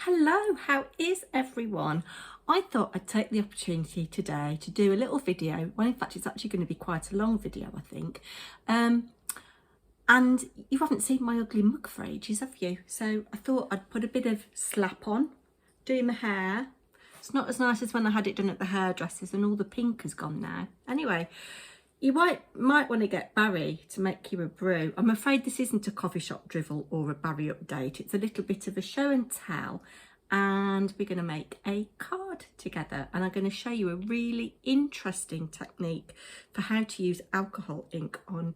Hello, how is everyone? I thought I'd take the opportunity today to do a little video. Well, in fact, it's actually going to be quite a long video, I think. And you haven't seen my ugly mug for ages, have you? So I thought I'd put a bit of slap on, do my hair. It's not as nice as when I had it done at the hairdressers and all the pink has gone now. Anyway, you might want to get Barry to make you a brew. I'm afraid this isn't a coffee shop drivel or a Barry update. It's a little bit of a show and tell, and we're going to make a card together, and I'm going to show you a really interesting technique for how to use alcohol ink on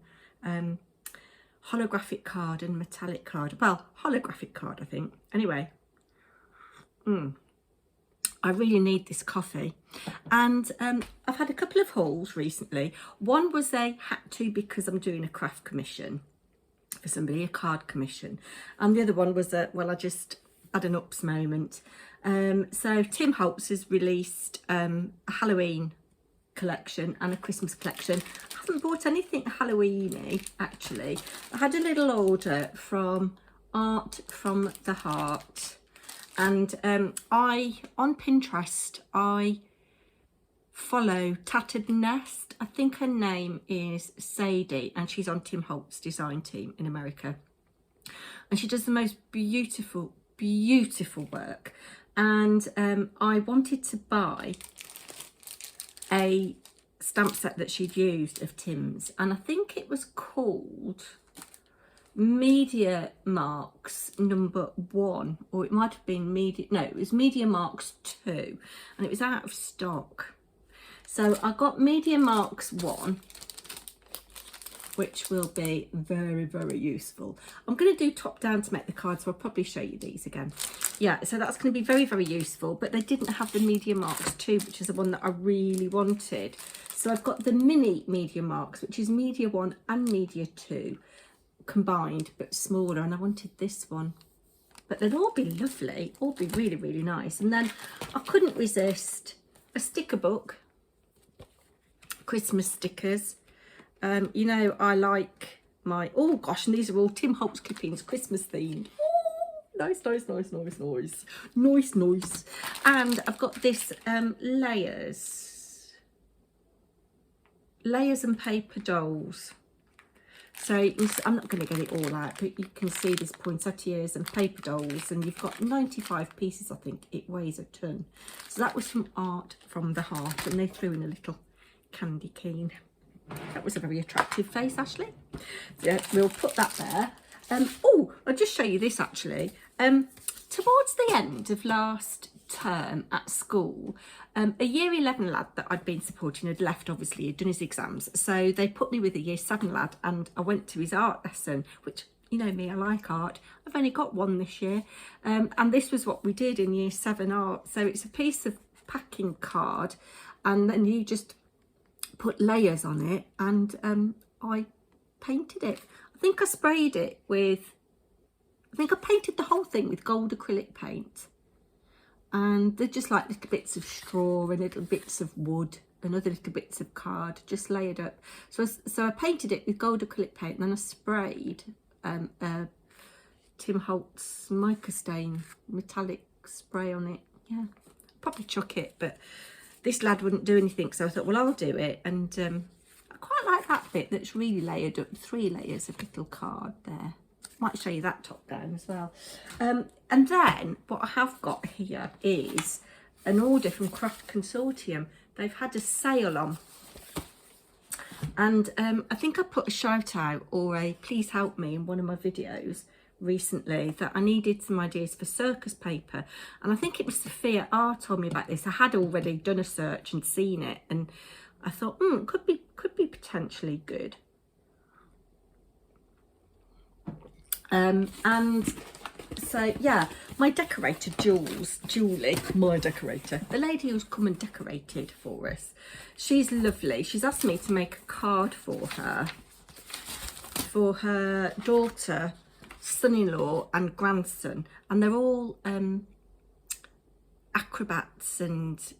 holographic card and metallic card. Well, holographic card, I think. Anyway, I really need this coffee, and I've had a couple of hauls recently. One was I had to because I'm doing a craft commission for somebody, a card commission, and the other one was that, well, I just had an ups moment. So Tim Holtz has released a Halloween collection and a Christmas collection. I haven't bought anything Halloweeny actually. I had a little order from Art from the Heart. And on Pinterest, I follow Tattered Nest. I think her name is Sadie, and she's on Tim Holtz's design team in America. And she does the most beautiful, beautiful work. And I wanted to buy a stamp set that she'd used of Tim's. And I think it was called Media Marks #1, or it might have been it was Media Marks 2, and it was out of stock. So I got Media Marks 1, which will be very, very useful. I'm going to do top down to make the card, so I'll probably show you these again. Yeah, so that's going to be very, very useful, but they didn't have the Media Marks 2, which is the one that I really wanted. So I've got the mini Media Marks, which is Media 1 and Media 2 combined, but smaller, and I wanted this one. But they'd all be lovely, all be really, really nice. And then I couldn't resist a sticker book, Christmas stickers. You know, I like my, oh gosh, and these are all Tim Holtz clippings, Christmas themed. Oh, nice, nice, nice, nice, nice, nice, nice. And I've got this layers and paper dolls. So I'm not going to get it all out, but you can see this poinsettias and paper dolls, and you've got 95 pieces, I think. It weighs a ton. So that was from Art from the Heart, and they threw in a little candy cane. That was a very attractive face, Ashley. So we'll put that there. Oh, I'll just show you this actually. Towards the end of last term at school, a year 11 lad that I'd been supporting had left, obviously, he'd done his exams, so they put me with a year 7 lad, and I went to his art lesson, which, you know me, I like art. I've only got one this year, and this was what we did in year 7 art. So it's a piece of packing card, and then you just put layers on it, and I painted it. I think I sprayed it with, I think I painted the whole thing with gold acrylic paint. And they're just like little bits of straw and little bits of wood and other little bits of card just layered up. So I painted it with gold acrylic paint, and then I sprayed Tim Holtz mica stain metallic spray on it. Yeah, probably chuck it, but this lad wouldn't do anything, so I thought, well, I'll do it. And I quite like that bit that's really layered up, 3 layers of little card there. Might show you that top down as well. And then what I have got here is an order from Craft Consortium. They've had a sale on, and I think I put a shout out or a please help me in one of my videos recently that I needed some ideas for circus paper, and I think it was Sophia R told me about this. I had already done a search and seen it, and I thought, could be potentially good. And so yeah, my decorator Julie, my decorator, the lady who's come and decorated for us, she's lovely. She's asked me to make a card for her daughter, son-in-law and grandson, and they're all acrobats and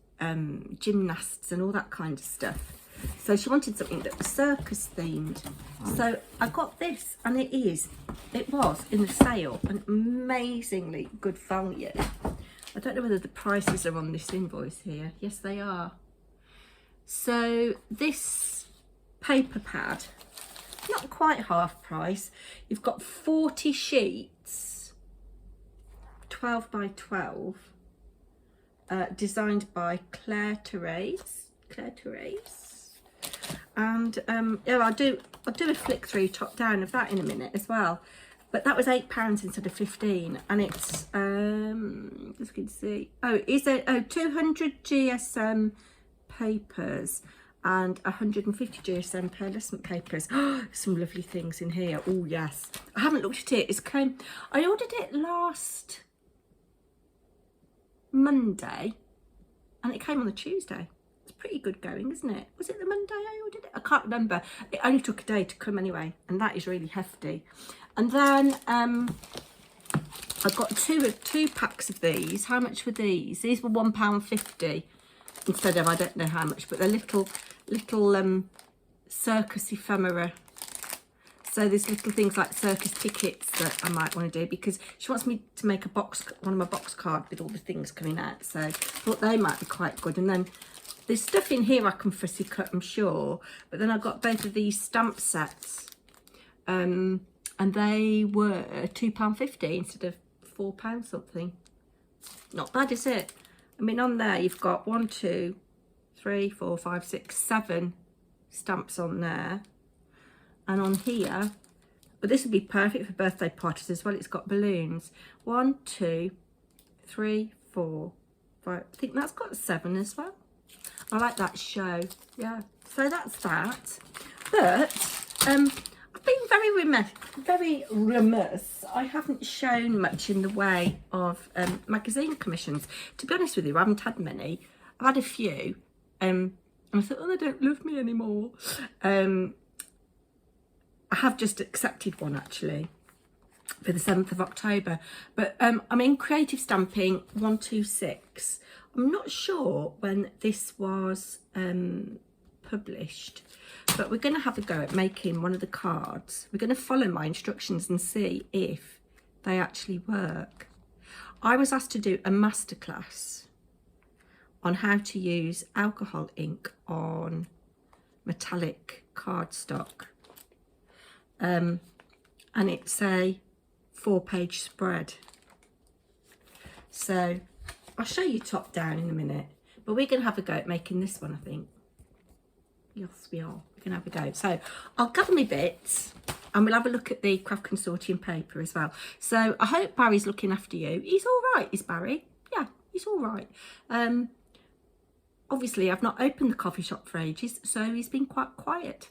gymnasts and all that kind of stuff. So she wanted something that was circus themed. So I got this, and it was in the sale, an amazingly good value. I don't know whether the prices are on this invoice here. Yes, they are. So this paper pad, not quite half price. You've got 40 sheets, 12 by 12, designed by Claire Therese. And yeah, I'll do a flick through top down of that in a minute as well. But that was £8 instead of 15, and it's just going to see. Oh, is it 200 GSM papers and 150 GSM pearlescent papers. Some lovely things in here. Oh yes, I haven't looked at it. I ordered it last Monday, and it came on the Tuesday. It's pretty good going, isn't it? Was it the Monday I ordered it? I can't remember. It only took a day to come anyway, and that is really hefty. And then I got two packs of these. How much were these? These were £1.50 instead of, I don't know how much, but they're little circus ephemera. So there's little things like circus tickets that I might want to do, because she wants me to make one of my box cards with all the things coming out. So I thought they might be quite good. And then there's stuff in here I can fussy cut, I'm sure. But then I got both of these stamp sets. And they were £2.50 instead of £4 something. Not bad, is it? I mean, on there you've got 1, 2, 3, 4, 5, 6, 7 stamps on there. And on here, but this would be perfect for birthday parties as well. It's got balloons. 1, 2, 3, 4, 5. I think that's got 7 as well. I like that show. Yeah. So that's that. But I've been very remiss. I haven't shown much in the way of magazine commissions. To be honest with you, I haven't had many. I've had a few. And I thought, oh, they don't love me anymore. I have just accepted one actually for the 7th of October. But I'm in Creative Stamping 126. I'm not sure when this was published, but we're going to have a go at making one of the cards. We're going to follow my instructions and see if they actually work. I was asked to do a masterclass on how to use alcohol ink on metallic cardstock. And it's a 4-page spread. So I'll show you top down in a minute, but we're going to have a go at making this one, I think. Yes, we are. We're going to have a go. So I'll gather my bits and we'll have a look at the Craft Consortium paper as well. So I hope Barry's looking after you. He's all right, is Barry? Yeah, he's all right. Obviously, I've not opened the coffee shop for ages, so he's been quite quiet.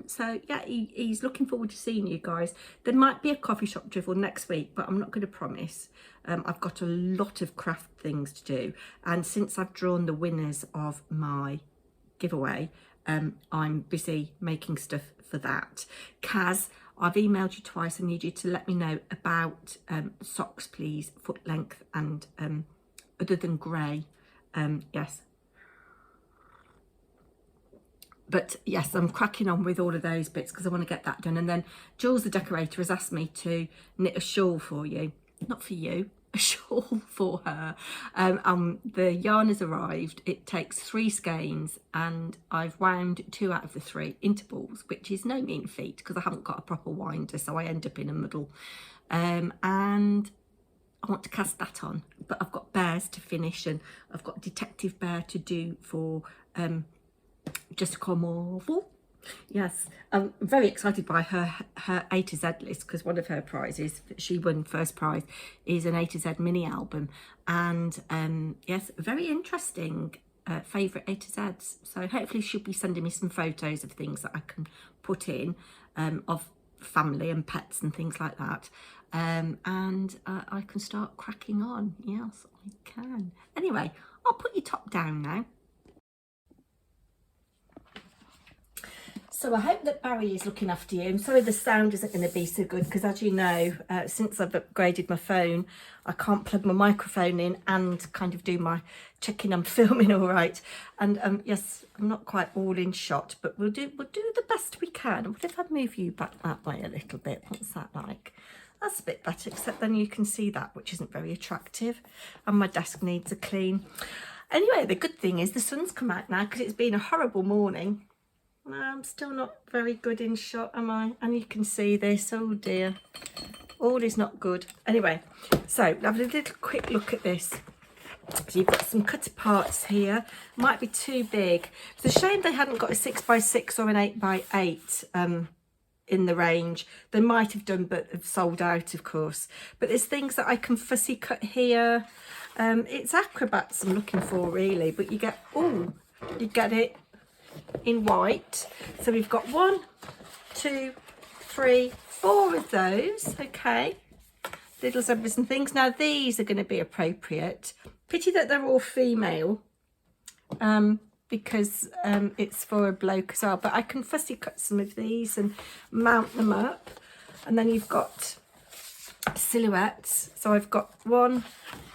So yeah, he's looking forward to seeing you guys. There might be a coffee shop drivel next week, but I'm not going to promise. I've got a lot of craft things to do, and since I've drawn the winners of my giveaway, I'm busy making stuff for that. Kaz, I've emailed you twice. I need you to let me know about socks, please, foot length and other than grey. Yes. But yes, I'm cracking on with all of those bits because I want to get that done. And then Jules, the decorator, has asked me to knit a shawl for you. Not for you, a shawl for her. The yarn has arrived. It takes 3 skeins and I've wound 2 out of the 3 into balls, which is no mean feat because I haven't got a proper winder, so I end up in a muddle. And I want to cast that on, but I've got bears to finish and I've got Detective Bear to do for Jessica Marvel. Yes, I'm very excited by her A to Z list because one of her prizes that she won, first prize, is an A to Z mini album. And yes, very interesting favourite A to Zs. So hopefully she'll be sending me some photos of things that I can put in of family and pets and things like that. And I can start cracking on. Yes, I can. Anyway, I'll put your top down now. So I hope that Barry is looking after you. I'm sorry the sound isn't going to be so good because, as you know, since I've upgraded my phone, I can't plug my microphone in and kind of do my checking I'm filming all right. And yes, I'm not quite all in shot, but we'll do the best we can. What if I move you back that way a little bit? What's that like? That's a bit better, except then you can see that, which isn't very attractive. And my desk needs a clean. Anyway, the good thing is the sun's come out now because it's been a horrible morning. No, I'm still not very good in shot, am I? And you can see this. Oh dear. All is not good. Anyway, so have a little quick look at this. So you've got some cut parts here. Might be too big. It's a shame they hadn't got a 6x6 or an 8x8 in the range. They might have done, but have sold out, of course. But there's things that I can fussy cut here. It's acrobats I'm looking for, really. But you get, oh, you get it in white. So we've got 1, 2, 3, 4 of those. Okay. Little zebras and things. Now these are going to be appropriate. Pity that they're all female, because it's for a bloke as well. But I can fussy cut some of these and mount them up. And then you've got silhouettes. So I've got 1,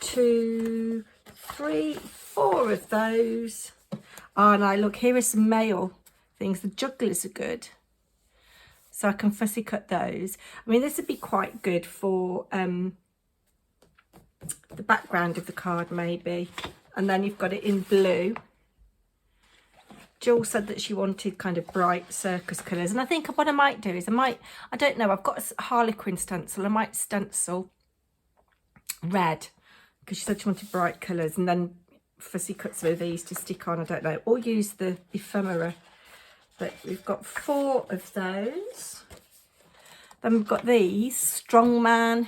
2, 3, 4 of those. Oh, and I look, here are some male things. The jugglers are good. So I can fussy cut those. I mean, this would be quite good for the background of the card, maybe. And then you've got it in blue. Jill said that she wanted kind of bright circus colours. And I think what I might do is I don't know, I've got a Harlequin stencil. I might stencil red, because she said she wanted bright colours. And then fussy cut some of these to stick on, I don't know. Or use the ephemera. But we've got 4 of those. Then we've got these, Strongman,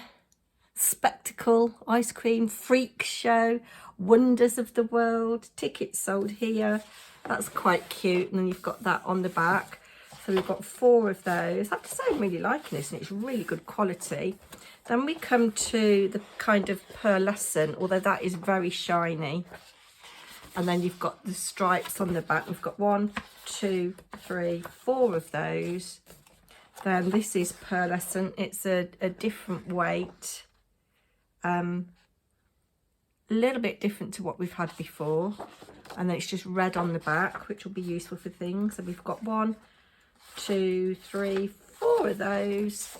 Spectacle, Ice Cream, Freak Show, Wonders of the World, tickets sold here. That's quite cute. And then you've got that on the back. So we've got 4 of those. I have to say I'm really liking this, and it's really good quality. Then we come to the kind of pearlescent, although that is very shiny. And then you've got the stripes on the back. We've got 1, 2, 3, 4 of those. Then this is pearlescent. It's a different weight. A little bit different to what we've had before. And then it's just red on the back, which will be useful for things. So we've got 1, 2, 3, 4 of those.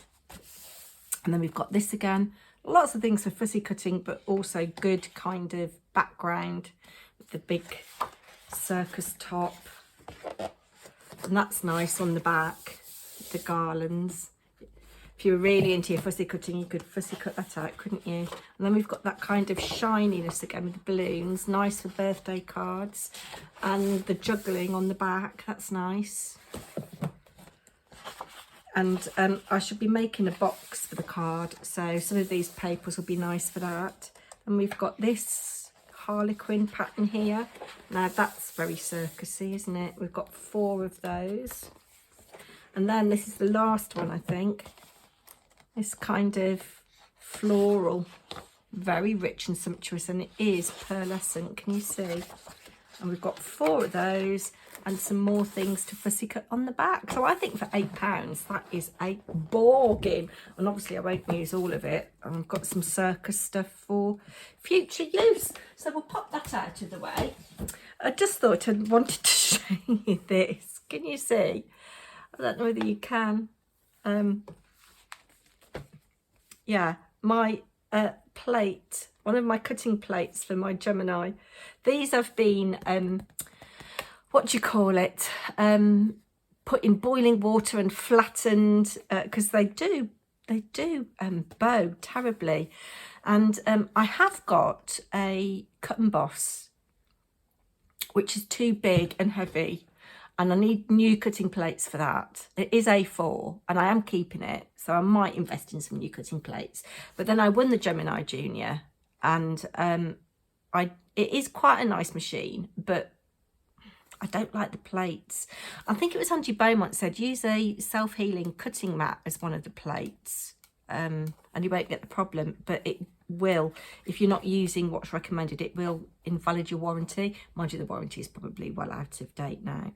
And then we've got this again. Lots of things for fussy cutting, but also good kind of background. The big circus top, and that's nice on the back, the garlands. If you were really into your fussy cutting, you could fussy cut that out, couldn't you? And then we've got that kind of shininess again with the balloons, nice for birthday cards, and the juggling on the back, that's nice. And I should be making a box for the card, so some of these papers will be nice for that. And we've got this Harlequin pattern here. Now that's very circusy, isn't it? We've got 4 of those. And then this is the last one, I think. This kind of floral, very rich and sumptuous, and it is pearlescent, can you see? And we've got 4 of those and some more things to fussy cut on the back. So I think for £8, that is a bargain. And obviously I won't use all of it. And I've got some circus stuff for future use. So we'll pop that out of the way. I just thought I wanted to show you this. Can you see? I don't know whether you can. Yeah, my plate, one of my cutting plates for my Gemini. These have been what do you call it, put in boiling water and flattened, because they do bow terribly. And I have got a cut and boss, which is too big and heavy, and I need new cutting plates for that. It is A4 and I am keeping it, so I might invest in some new cutting plates. But then I won the Gemini Junior, and it is quite a nice machine, but I don't like the plates. I think it was Angie Beaumont said use a self-healing cutting mat as one of the plates, and you won't get the problem, but it will, if you're not using what's recommended, it will invalid your warranty. Mind you, the warranty is probably well out of date now.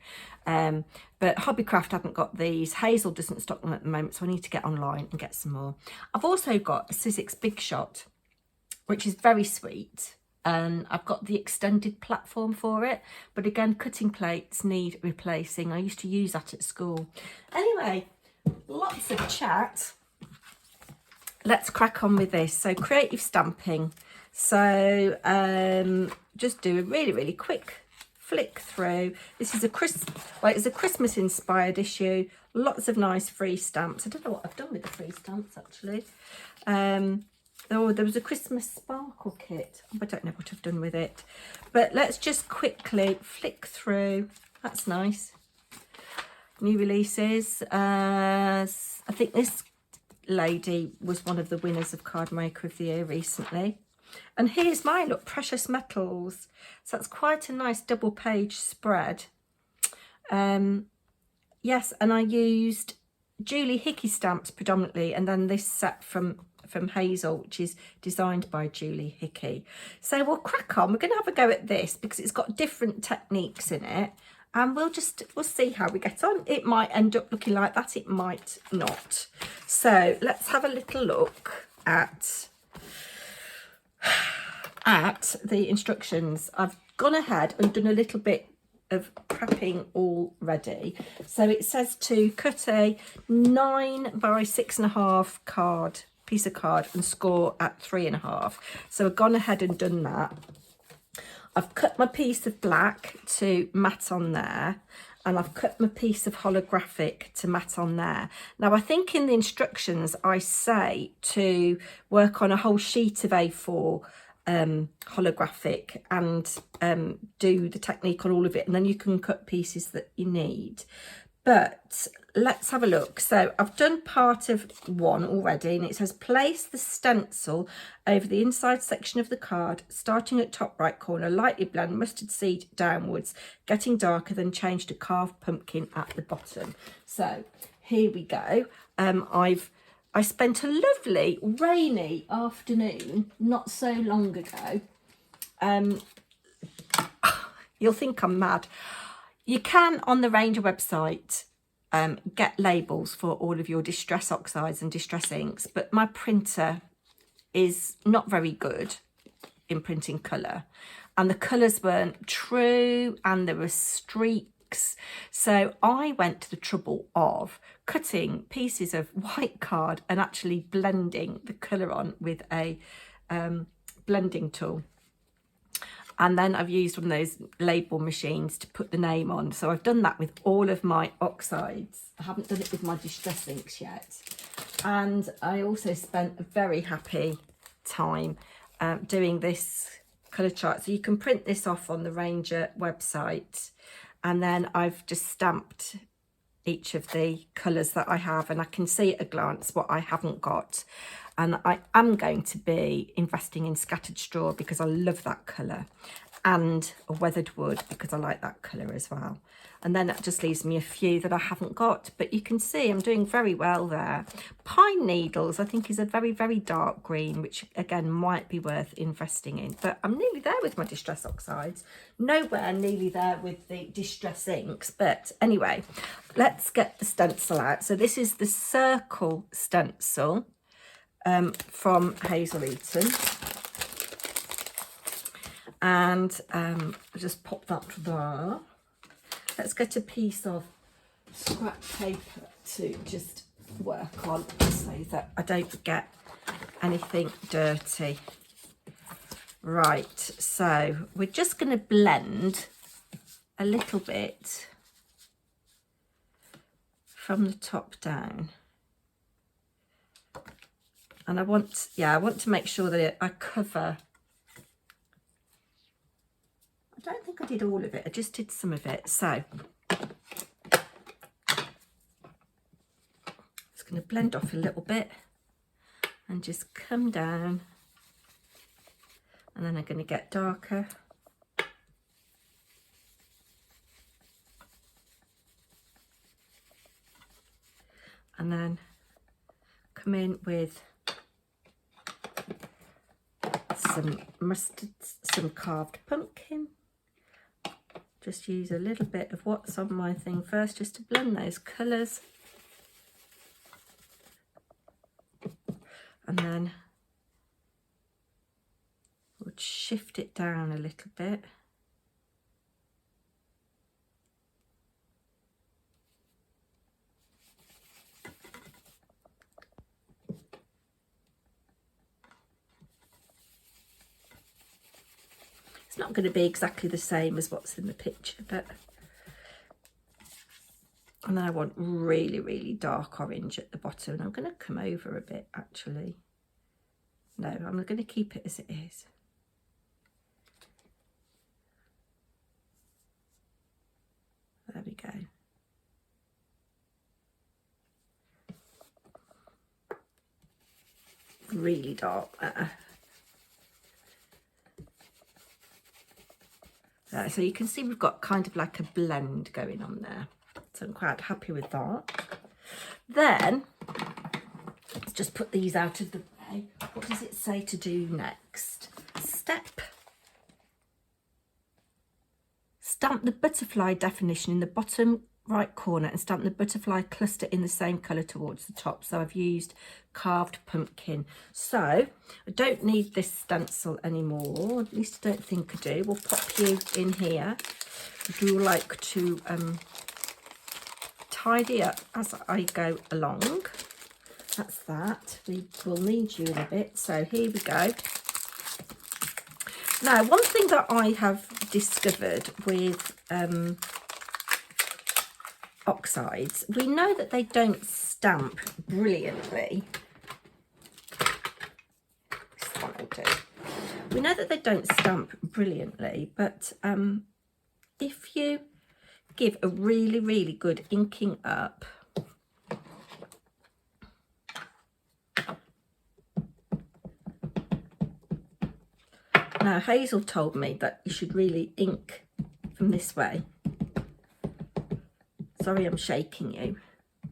But Hobbycraft haven't got these. Hazel doesn't stock them at the moment, so I need to get online and get some more. I've also got a Sizzix Big Shot, which is very sweet. And I've got the extended platform for it, but again, cutting plates need replacing. I used to use that at school. Anyway, lots of chat. let's crack on with this. So creative stamping. So just do a really quick flick through. This is it's a Christmas inspired issue. Lots of nice free stamps. I don't know what I've done with the free stamps actually. Oh, there was a Christmas sparkle kit. I don't know what I've done with it. But let's just quickly flick through. That's nice. New releases. I think this lady was one of the winners of Card Maker of the Year recently. And here's mine, look, Precious Metals. So that's quite a nice double page spread. Yes, and I used Julie Hickey stamps predominantly, and then this set from Hazel, which is designed by Julie Hickey. So we'll crack on. We're going to have a go at this because it's got different techniques in it, and we'll see how we get on. It might end up looking like that, it might not. So let's have a little look at the instructions. I've gone ahead and done a little bit of prepping already. So it says to cut a 9 by 6.5 piece of card and score at 3.5. So I've gone ahead and done that. I've cut my piece of black to mat on there, and I've cut my piece of holographic to mat on there. Now I think in the instructions I say to work on a whole sheet of A4 holographic and do the technique on all of it, and then you can cut pieces that you need. But let's have a look. So I've done part of one already, and it says place the stencil over the inside section of the card, starting at top right corner, lightly blend mustard seed downwards, getting darker, then change to carved pumpkin at the bottom. So here we go. I spent a lovely rainy afternoon not so long ago. You'll think I'm mad. You can, on the Ranger website, get labels for all of your distress oxides and distress inks, but my printer is not very good in printing colour, and the colours weren't true and there were streaks. So I went to the trouble of cutting pieces of white card and actually blending the colour on with a blending tool. And then I've used one of those label machines to put the name on. So I've done that with all of my oxides. I haven't done it with my distress inks yet. And I also spent a very happy time doing this colour chart. So you can print this off on the Ranger website. And then I've just stamped each of the colours that I have, and I can see at a glance what I haven't got. And I am going to be investing in scattered straw because I love that colour, and a weathered wood because I like that colour as well. And then that just leaves me a few that I haven't got, but you can see I'm doing very well there. Pine needles I think is a very dark green, which again might be worth investing in, but I'm nearly there with my distress oxides, nowhere nearly there with the distress inks. But anyway, let's get the stencil out. So this is the circle stencil from Hazel Eaton, and I'll just pop that there. Let's get a piece of scrap paper to just work on so that I don't get anything dirty. Right, so we're just going to blend a little bit from the top down. And I want to make sure that I cover. I don't think I did all of it, I just did some of it. So just going to blend off a little bit and just come down, and then I'm going to get darker. And then come in with some mustard, some carved pumpkin. Just use a little bit of what's on my thing first, just to blend those colours. And then we'll shift it down a little bit. It's not going to be exactly the same as what's in the picture, but... And then I want really, really dark orange at the bottom. And I'm going to come over a bit, actually. No, I'm going to keep it as it is. There we go. Really dark there. So you can see we've got kind of like a blend going on there. So I'm quite happy with that. Then, let's just put these out of the way. What does it say to do next? Stamp the butterfly definition in the bottom right corner and stamp the butterfly cluster in the same colour towards the top. So I've used carved pumpkin. So I don't need this stencil anymore, at least I don't think I do. We'll pop you in here. I do like to tidy up as I go along. That's that. We will need you in a bit. So here we go. Now, one thing that I have discovered with oxides, we know that they don't stamp brilliantly. This one will do. We know that they don't stamp brilliantly, but if you give a really, really good inking up, now Hazel told me that you should really ink from this way. Sorry, I'm shaking you.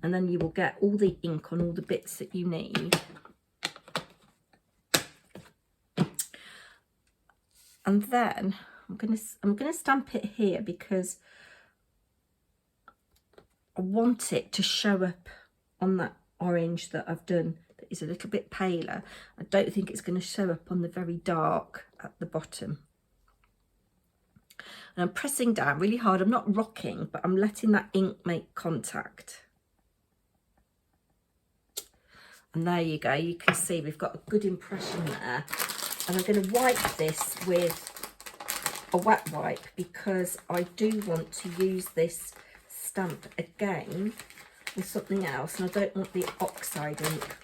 And then you will get all the ink on all the bits that you need. And then I'm gonna stamp it here because I want it to show up on that orange that I've done that is a little bit paler. I don't think it's going to show up on the very dark at the bottom. And I'm pressing down really hard. I'm not rocking, but I'm letting that ink make contact. And there you go. You can see we've got a good impression there. And I'm going to wipe this with a wet wipe because I do want to use this stamp again with something else. And I don't want the oxide ink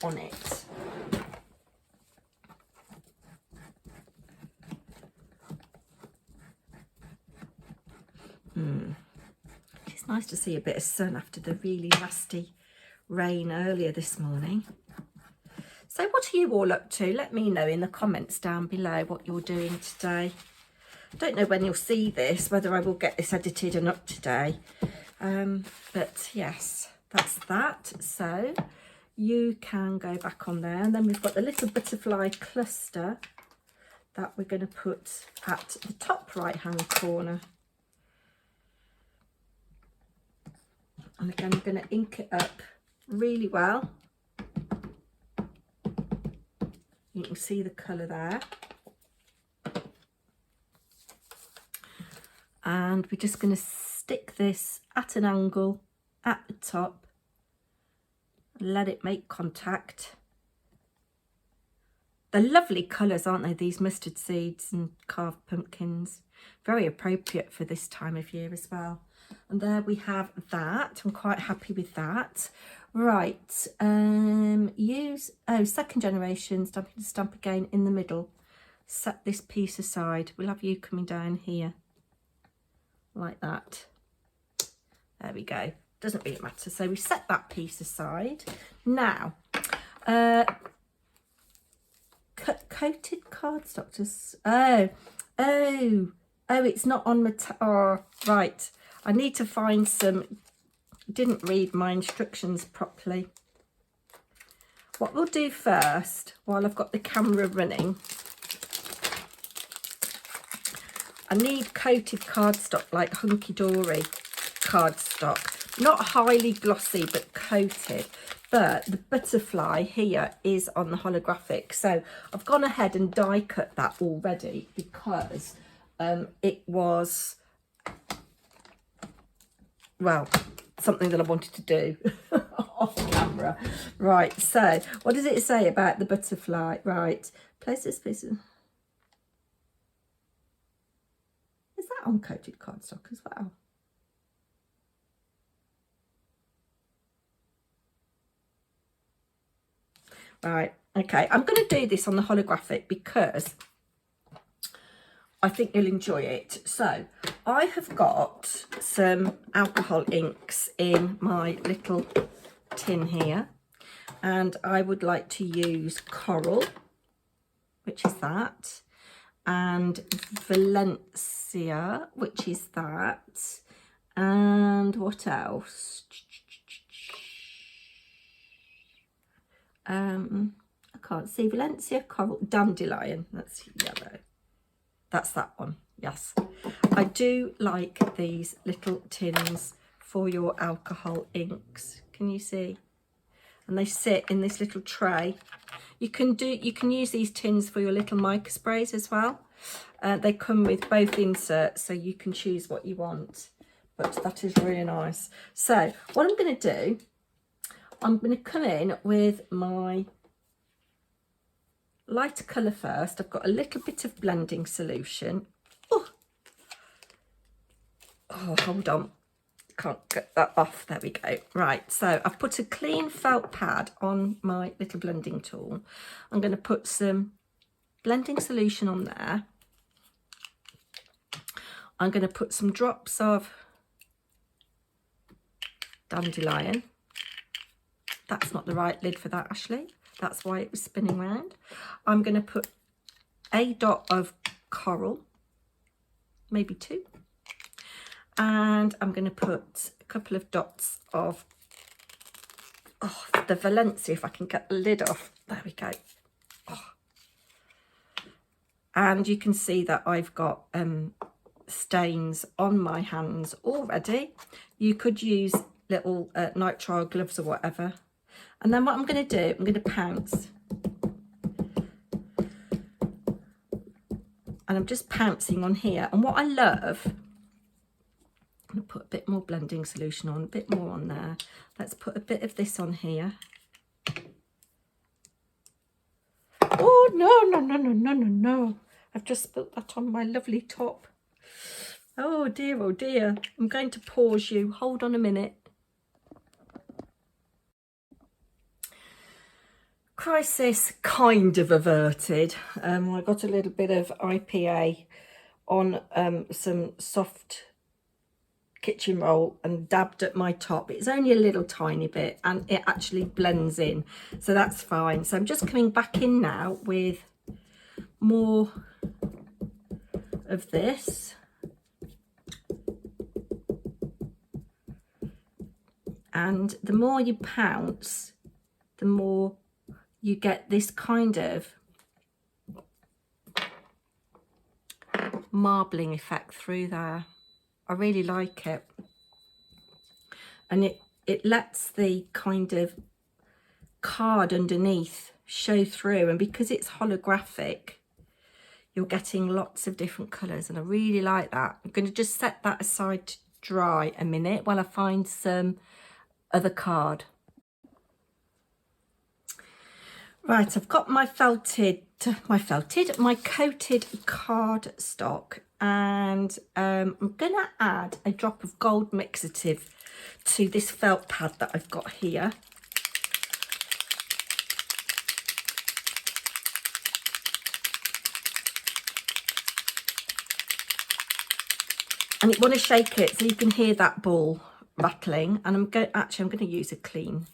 on it. It's nice to see a bit of sun after the really nasty rain earlier this morning. So what are you all up to? Let me know in the comments down below what you're doing today. I don't know when you'll see this, whether I will get this edited and up today. But yes, that's that. So you can go back on there. And then we've got the little butterfly cluster that we're going to put at the top right hand corner. And again, I'm going to ink it up really well. You can see the colour there. And we're just going to stick this at an angle at the top. Let it make contact. They're lovely colours, aren't they? These mustard seeds and carved pumpkins. Very appropriate for this time of year as well. And there we have that. I'm quite happy with that. Right, second generation, stamp again in the middle. Set this piece aside. We'll have you coming down here like that. There we go. Doesn't really matter. So we set that piece aside. Now, coated cardstock. Just oh, it's not on oh, right. I need to find some. Didn't read my instructions properly. What we'll do first, while I've got the camera running, I need coated cardstock, like Hunky Dory cardstock. Not highly glossy, but coated. But the butterfly here is on the holographic. So I've gone ahead and die cut that already because it was, well, something that I wanted to do off camera. Right, so what does it say about the butterfly? Right, place this piece of... uncoated cardstock as well. Right, okay, I'm going to do this on the holographic because I think you'll enjoy it. So I have got some alcohol inks in my little tin here, and I would like to use Coral, which is that, and Valencia, which is that, and what else? I can't see. Valencia, Coral, Dandelion, that's yellow. That's that one, yes. I do like these little tins for your alcohol inks. Can you see? And they sit in this little tray. You can use these tins for your little mica sprays as well. They come with both inserts, so you can choose what you want. But that is really nice. So what I'm going to do, I'm going to come in with my lighter colour first. I've got a little bit of blending solution. Oh, hold on. Can't get that off. There we go. Right, so I've put a clean felt pad on my little blending tool. I'm going to put some blending solution on there. I'm going to put some drops of Dandelion. That's not the right lid for that, Ashley. That's why it was spinning round. I'm going to put a dot of Coral, maybe 2. And I'm going to put a couple of dots of the Valencia, if I can get the lid off. There we go. And you can see that I've got stains on my hands already. You could use little nitrile gloves or whatever. And then what I'm going to do, I'm going to pounce. And I'm just pouncing on here. And what I love, I'm going to put a bit more blending solution on, a bit more on there. Let's put a bit of this on here. Oh, no. I've just spilt that on my lovely top. Oh dear, oh dear. I'm going to pause you. Hold on a minute. Crisis kind of averted. I got a little bit of IPA on some soft kitchen roll and dabbed at my top. It's only a little tiny bit and it actually blends in, so that's fine. So I'm just coming back in now with more of this. And the more you pounce, the more you get this kind of marbling effect through there. I really like it. And it lets the kind of card underneath show through. And because it's holographic, you're getting lots of different colours. And I really like that. I'm going to just set that aside to dry a minute while I find some other card. Right, I've got my coated card stock, and I'm going to add a drop of gold mixative to this felt pad that I've got here. And you want to shake it so you can hear that ball rattling. And I'm going to use a clean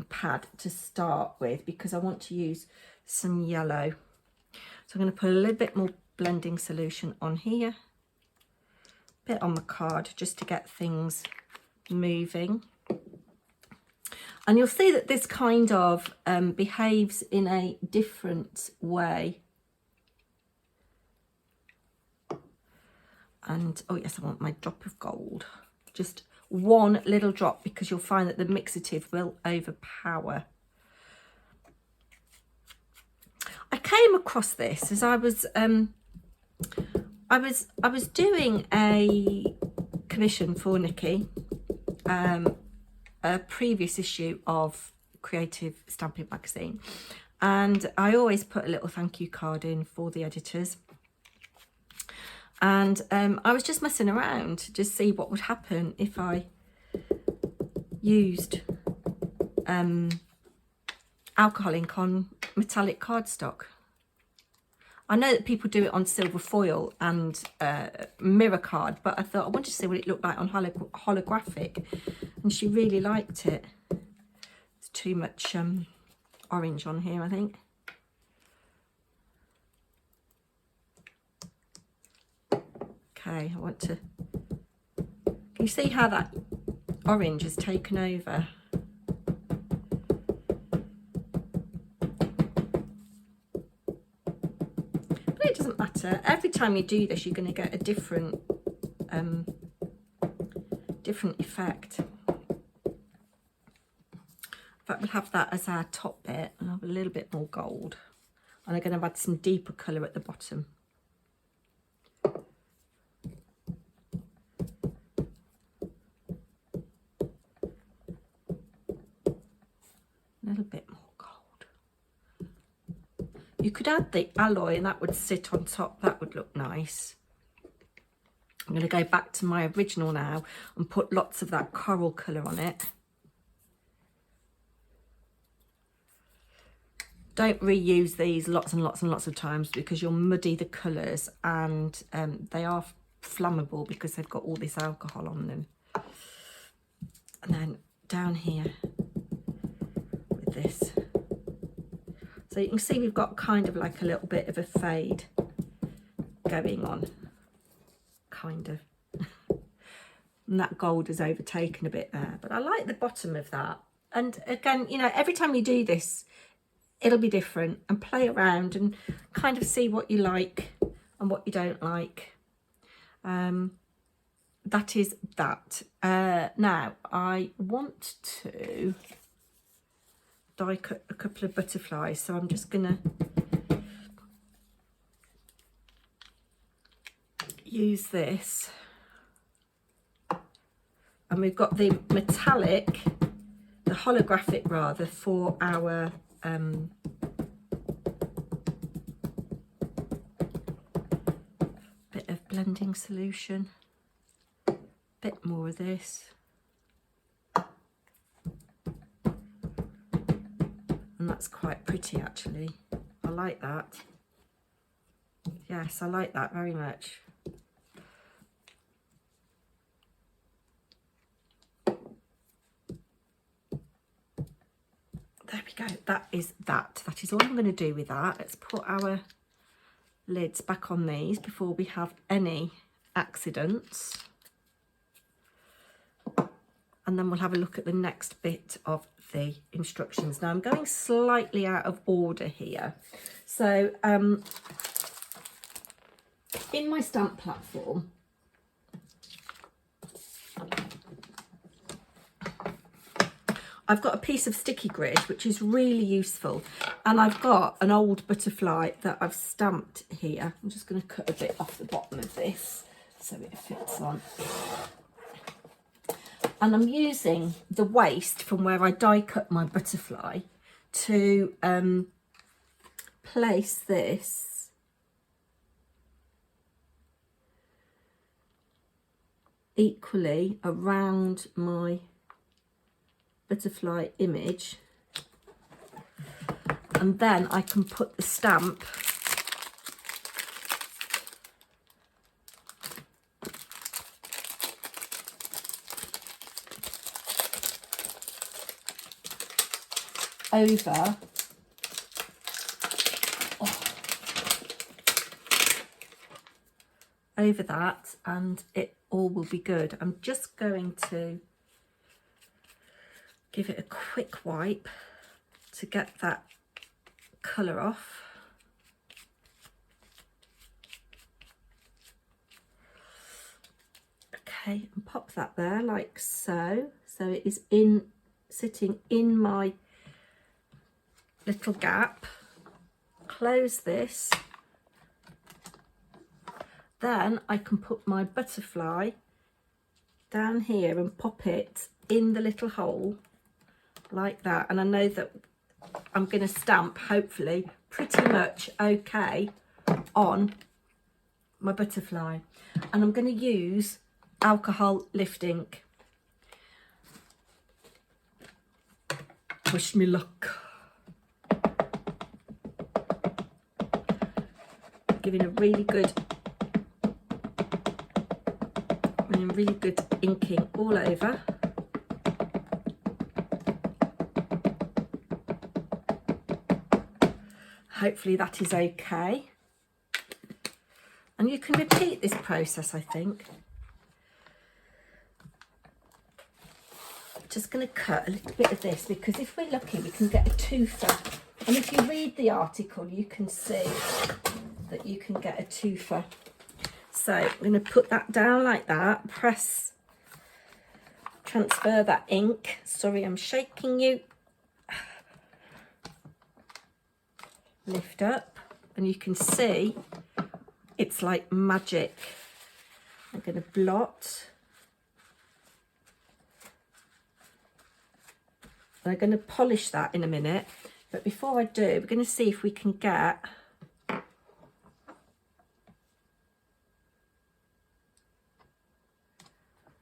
pad to start with because I want to use some yellow. So I'm going to put a little bit more blending solution on here, a bit on the card just to get things moving. And you'll see that this kind of behaves in a different way. And oh yes, I want my drop of gold. Just one little drop, because you'll find that the mixative will overpower. I came across this as I was doing a commission for Nikki, a previous issue of Creative Stamping Magazine, and I always put a little thank you card in for the editors. And I was just messing around to just see what would happen if I used alcohol ink on metallic cardstock. I know that people do it on silver foil and mirror card, but I thought I wanted to see what it looked like on holographic, and she really liked it. It's too much orange on here, I think. Okay, I want to... Can you see how that orange has taken over? But it doesn't matter. Every time you do this, you're going to get a different different effect. In fact, we'll have that as our top bit, and I'll have a little bit more gold. And I'm going to add some deeper colour at the bottom. A little bit more gold. You could add the alloy and that would sit on top. That would look nice. I'm going to go back to my original now and put lots of that coral colour on it. Don't reuse these lots and lots and lots of times because you'll muddy the colours, and they are flammable because they've got all this alcohol on them. And then down here with this. So you can see we've got kind of like a little bit of a fade going on. Kind of. And that gold has overtaken a bit there. But I like the bottom of that. And again, you know, every time you do this, it'll be different, and play around and kind of see what you like and what you don't like. That is that. Now, I want to die cut a couple of butterflies, so I'm just going to use this. And we've got the metallic, the holographic rather, for our bit of blending solution. Bit more of this. And that's quite pretty actually. I like that. Yes, I like that very much. There we go. That is that. That is all I'm going to do with that. Let's put our lids back on these before we have any accidents. And then we'll have a look at the next bit of the instructions. Now I'm going slightly out of order here. So in my stamp platform, I've got a piece of sticky grid, which is really useful. And I've got an old butterfly that I've stamped here. I'm just going to cut a bit off the bottom of this so it fits on. And I'm using the waste from where I die cut my butterfly to place this equally around my butterfly image, and then I can put the stamp over over that, and it all will be good. I'm just going to give it a quick wipe to get that colour off. Okay, and pop that there like so. So it is sitting in my little gap. Close this. Then I can put my butterfly down here and pop it in the little hole like that. And I know that I'm going to stamp, hopefully, pretty much okay on my butterfly, and I'm going to use alcohol lift ink. Wish me luck. Giving a really good inking all over. Hopefully that is okay. And you can repeat this process, I think. Just going to cut a little bit of this, because if we're lucky we can get a twofer. And if you read the article you can see that you can get a twofer. So I'm going to put that down like that, press, transfer that ink. Sorry, I'm shaking you. Lift up, and you can see it's like magic. I'm going to blot. And I'm going to polish that in a minute. But before I do, we're going to see if we can get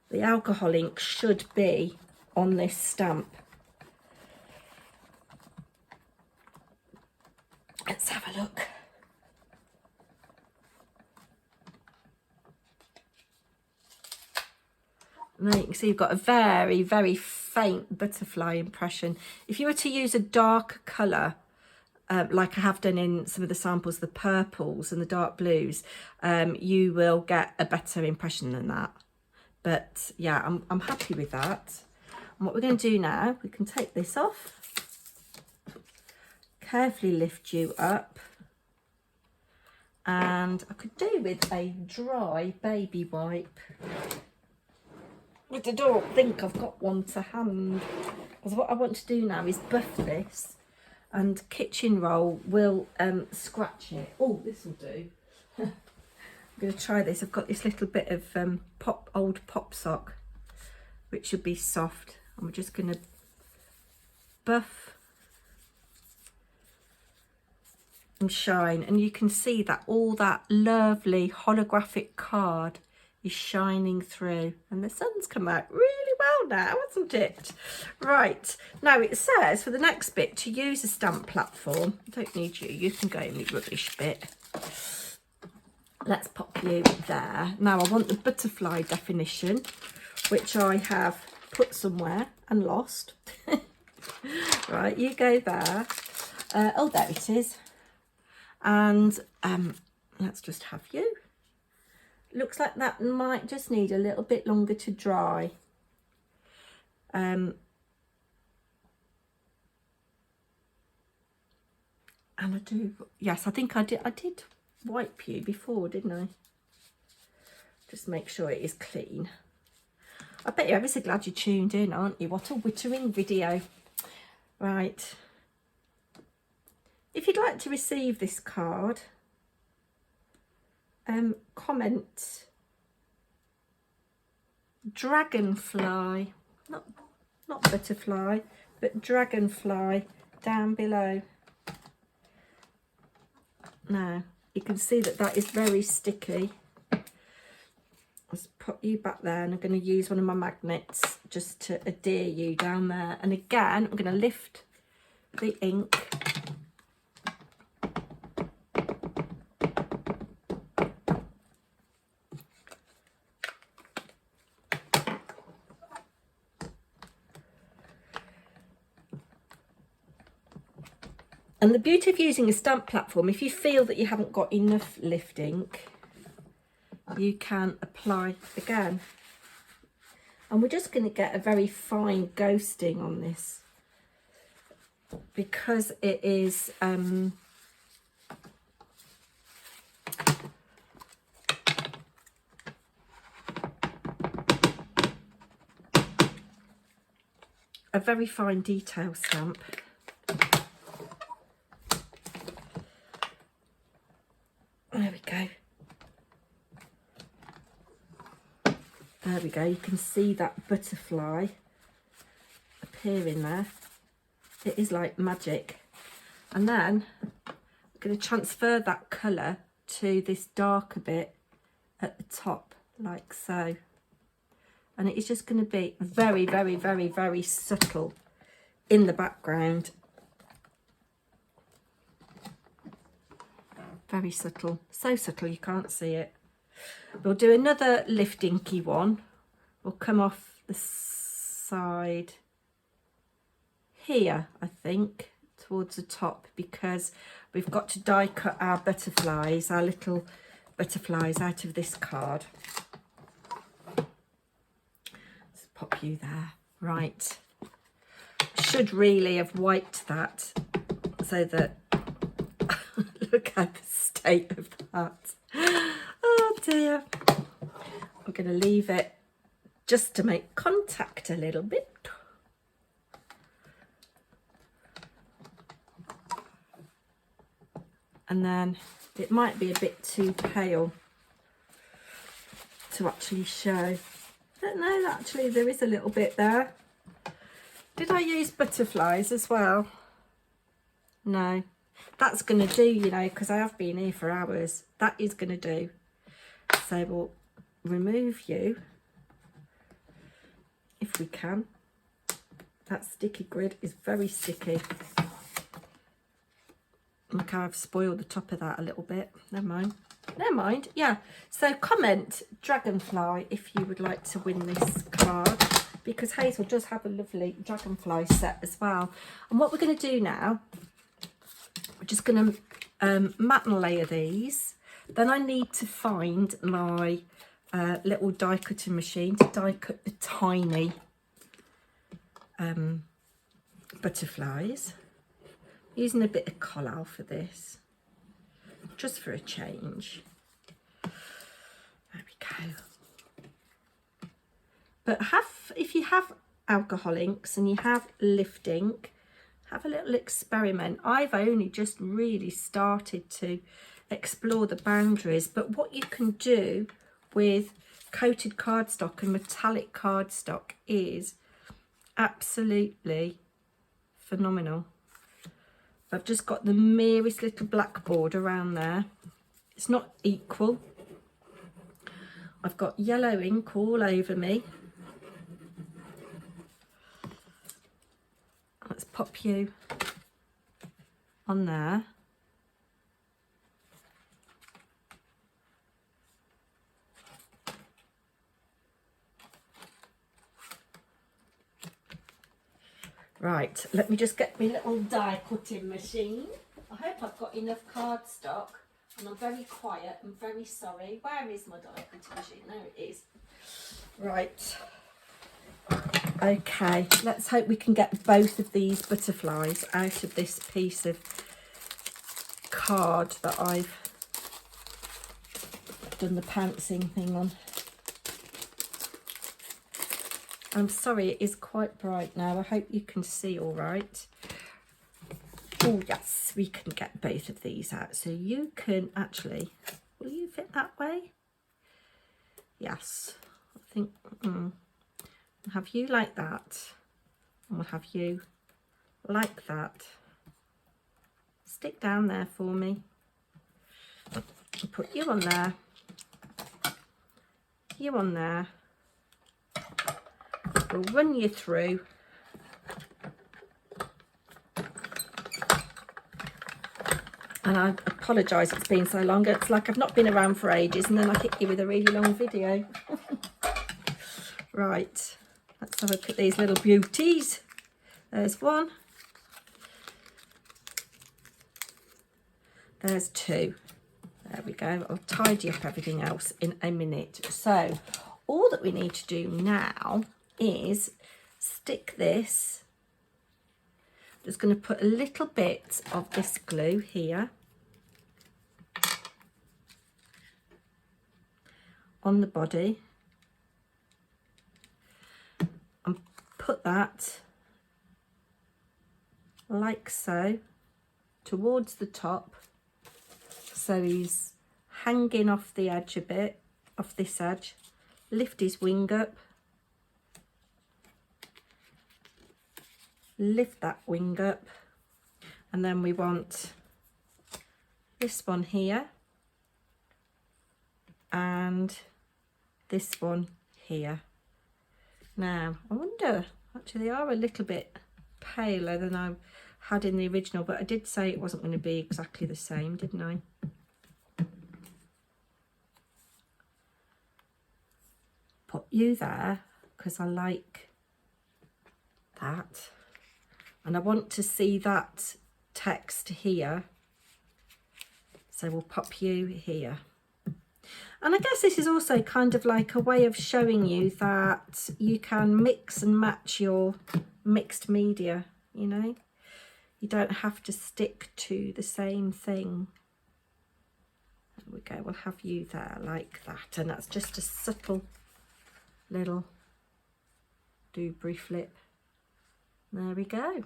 the alcohol ink should be on this stamp. Let's have a look. Now you can see you've got a very, very faint butterfly impression. If you were to use a darker colour, like I have done in some of the samples, the purples and the dark blues, you will get a better impression than that. But yeah, I'm happy with that. And what we're going to do now, we can take this off. Carefully lift you up, and I could do with a dry baby wipe, but I don't think I've got one to hand, because what I want to do now is buff this, and kitchen roll will scratch it. Oh, this will do. I'm going to try this. I've got this little bit of old pop sock, which should be soft, and we're just going to buff and shine, and you can see that all that lovely holographic card is shining through, and the sun's come out really well now, hasn't it? Right, now it says for the next bit to use a stamp platform. I don't need you, you can go in the rubbish bit. Let's pop you there. Now I want the butterfly definition, which I have put somewhere and lost. Right, you go there. Oh, there it is. And let's just have you. Looks like that might just need a little bit longer to dry. And I do, yes, I think I did wipe you before, didn't I? Just make sure it is clean. I bet you're ever so glad you tuned in, aren't you? What a wittering video. Right. If you'd like to receive this card, comment dragonfly, not butterfly, but dragonfly down below. Now you can see that that is very sticky. Let's put you back there, and I'm going to use one of my magnets just to adhere you down there. And again, I'm going to lift the ink. And the beauty of using a stamp platform, if you feel that you haven't got enough lift ink, you can apply again. And we're just going to get a very fine ghosting on this, because it is a very fine detail stamp. There we go. There we go. You can see that butterfly appearing there. It is like magic. And then I'm going to transfer that colour to this darker bit at the top like so, and it is just going to be very, very, very, very subtle in the background. Very subtle, so subtle you can't see it. We'll do another lift inky one. We'll come off the side here, I think, towards the top, because we've got to die cut our butterflies, our little butterflies, out of this card. Let's pop you there. Right, should really have wiped that so that look at the state of that. Oh dear. I'm going to leave it just to make contact a little bit. And then it might be a bit too pale to actually show. I don't know, actually there is a little bit there. Did I use butterflies as well? No. That's going to do, you know, because I have been here for hours. That is going to do. So we'll remove you if we can. That sticky grid is very sticky. Look how I've spoiled the top of that a little bit. Never mind. Never mind. Yeah. So comment dragonfly if you would like to win this card, because Hazel does have a lovely dragonfly set as well. And what we're going to do now, we're just going to matte and layer these. Then I need to find my little die cutting machine to die cut the tiny butterflies. Using a bit of collal for this, just for a change. There we go. But if you have alcohol inks and you have lift ink, have a little experiment. I've only just really started to explore the boundaries, but what you can do with coated cardstock and metallic cardstock is absolutely phenomenal. I've just got the merest little black border around there. It's not equal. I've got yellow ink all over me. Let's pop you on there. Right, let me just get my little die cutting machine. I hope I've got enough cardstock, and I'm very quiet. I'm very sorry. Where is my die cutting machine? There it is. Right. Okay, let's hope we can get both of these butterflies out of this piece of card that I've done the pantsing thing on. I'm sorry, it is quite bright now. I hope you can see all right. Oh yes, we can get both of these out. So you can actually, will you fit that way? Yes, I think, I'll have you like that. And we'll have you like that. Stick down there for me. I'll put you on there. You on there. We'll run you through. And I apologise it's been so long. It's like I've not been around for ages and then I hit you with a really long video. Right, let's have a look at these little beauties. There's one. There's two. There we go. I'll tidy up everything else in a minute. So all that we need to do now is stick this. I'm just going to put a little bit of this glue here on the body and put that like so towards the top, so he's hanging off the edge a bit, off this edge. Lift his wing up, lift that wing up, and then we want this one here and this one here. Now, I wonder, actually they are a little bit paler than I had in the original, but I did say it wasn't going to be exactly the same, didn't I? Put you there because I like that, and I want to see that text here, so we'll pop you here. And I guess this is also kind of like a way of showing you that you can mix and match your mixed media, you know. You don't have to stick to the same thing. There we go, we'll have you there like that. And that's just a subtle little doobry flip. There we go.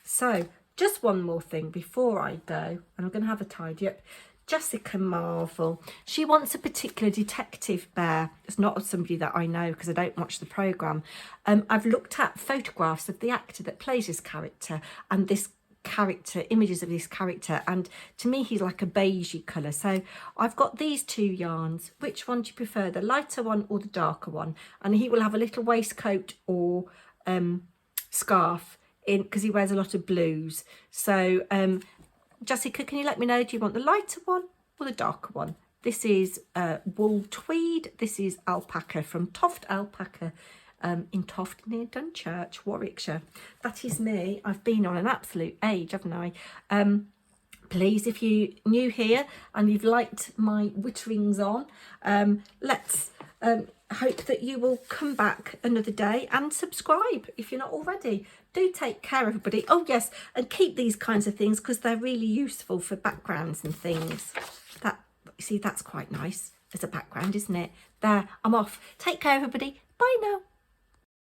So just one more thing before I go, and I'm going to have a tidy up. Jessica Marvel, she wants a particular detective bear. It's not somebody that I know because I don't watch the programme. I've looked at photographs of the actor that plays this character and this character, images of this character, and to me he's like a beigey colour. So I've got these two yarns. Which one do you prefer, the lighter one or the darker one? And he will have a little waistcoat or scarf in because he wears a lot of blues. So Jessica, can you let me know, do you want the lighter one or the darker one? This is wool tweed. This is alpaca from Toft Alpaca in Toft near Dunchurch, Warwickshire. That is me. I've been on an absolute age, haven't I? Please, if you're new here and you've liked my witterings on, let's hope that you will come back another day and subscribe if you're not already. Do take care, everybody. Oh yes, and keep these kinds of things because they're really useful for backgrounds and things. That, you see, that's quite nice as a background, isn't it? There, I'm off. Take care, everybody. Bye now.